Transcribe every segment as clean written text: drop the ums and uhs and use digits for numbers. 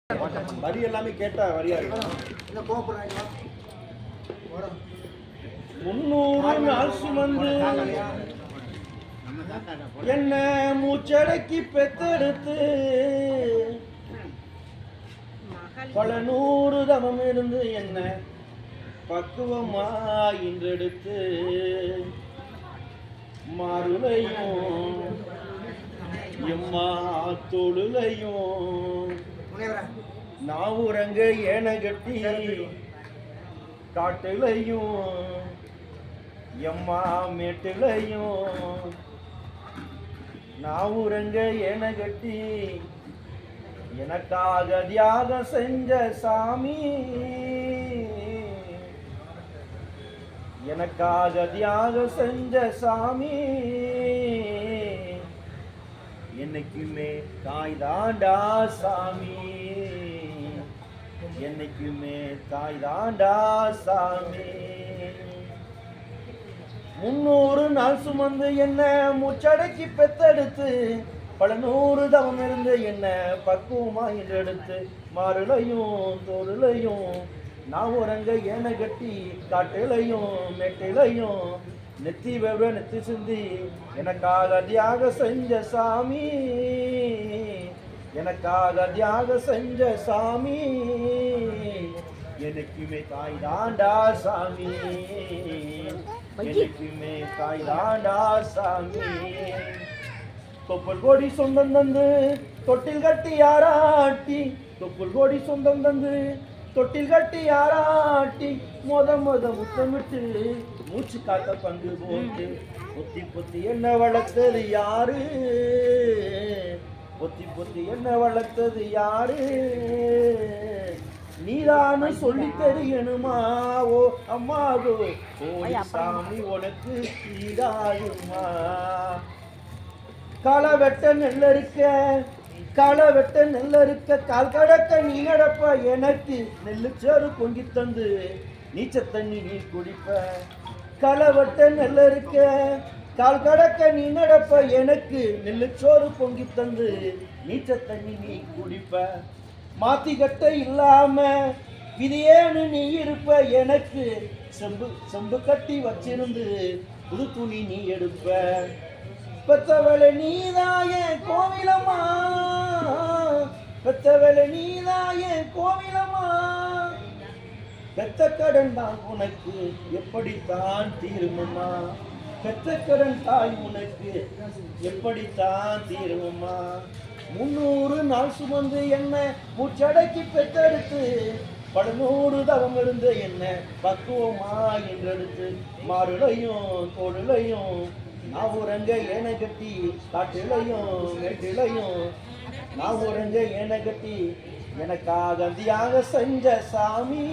வரி எல்லாமே கேட்டா வரியா இருக்கு. 300 நாள் சுமந்து என்ன மூச்சடக்கி பெத்தெடுத்து பல 100 தவம் இருந்து என்ன பக்குவமா இன்றெடுத்து மாறுலையும் எம்மா தொழுலையும் நாவுரங்க ஏன கட்டி காட்டுலையும் எம்மா மேட்டுலையும் நாவுரங்க ஏன கட்டி எனக்காக தியாகம் செஞ்ச சாமி, எனக்காக தியாகம் செஞ்ச சாமி, என்னைக்குமே தாய் தாண்டா சாமி, என்னைக்குமே தாய் தாண்டா சாமி. 300 நாள் சுமந்து என்ன மூச்சடக்கி பெத்தெடுத்து பல 100 தவம் இருந்து என்ன பக்குவமா என்றெடுத்து மாறுலையும் தோளுலையும் நாவுரங்க ஏன கட்டி காட்டுலையும் மெட்டிலையும் நெத்தி வெவ நெத்தி சிந்தி எனக்காக தியாகம் செஞ்ச சாமி, எனக்காக தியாகம் செஞ்ச சாமி, எனக்குமே தாய் தாண்டா சாமி, எனக்குமே தாய் தாண்டா சாமி. தொப்புள் கோடி சொந்தம் தந்து தொட்டில் கட்டி யாராட்டி, தொப்புள் கோடி சொந்தம் தந்து தொட்டில் கட்டி யாராட்டி மொத முத்தமிட்டு மூச்சு காத்த பங்கு போட்டு பொத்தி பொத்தி என்ன வளர்த்தது யாரு, பொத்தி பொத்தி என்ன வளர்த்தது யாரு, நீதானு சொல்லி தெரியணுமா ஓ அம்மாவோ ஓடி சாமி உனக்கு தீராயுமா. களை வெட்ட நெல் இருக்க, களை வெட்ட நெல் இருக்க, கால் கடக்க நீ நடப்ப, எனக்கு நெல்லு சேறு பொங்கி தந்து நீச்ச தண்ணி நீ குடிப்ப. களை வெட்ட நெல் இருக்க, கால் கடக்க நீ நடப்ப, எனக்கு நெல்லு சோறு பொங்கி தந்து நீச்ச தண்ணி நீ குடிப்ப. மாத்தி கட்ட இல்லாம விதியேன்னு நீ இருப்ப, எனக்கு செம்பு கட்டி வச்சிருந்து புது துணி நீ எடுப்ப. பெத்தவளை நீதாய கோவிலம்மா, பெத்தவளை நீதாய கோவிலம்மா, பெத்த கடன் தான் உனக்கு எப்படித்தான் தீருமம்மா, பெத்த கடன் தாய் உனக்கு எப்படித்தான் தீருமம்மா. 300 நாள் சுமந்து என்ன மூச்சடக்கி பெத்தெடுத்து பல 100 தவம் இருந்து என்ன பக்குவமா என்றெடுத்து மாறுலையும் தோளுலையும் நாவுரங்க ஏன கட்டி காட்டிலையும் மேட்டிலையும் நாவுரங்க ஏன கட்டி எனக்காக தியாகம் செஞ்ச சாமி,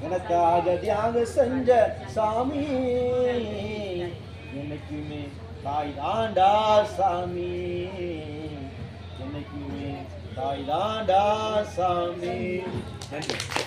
எனக்காக தியாகம் செஞ்ச சாமி, என்னைக்குமே தாய் தாண்டா சாமி, என்னைக்குமே தாய் தாண்டா சாமி. நன்றி.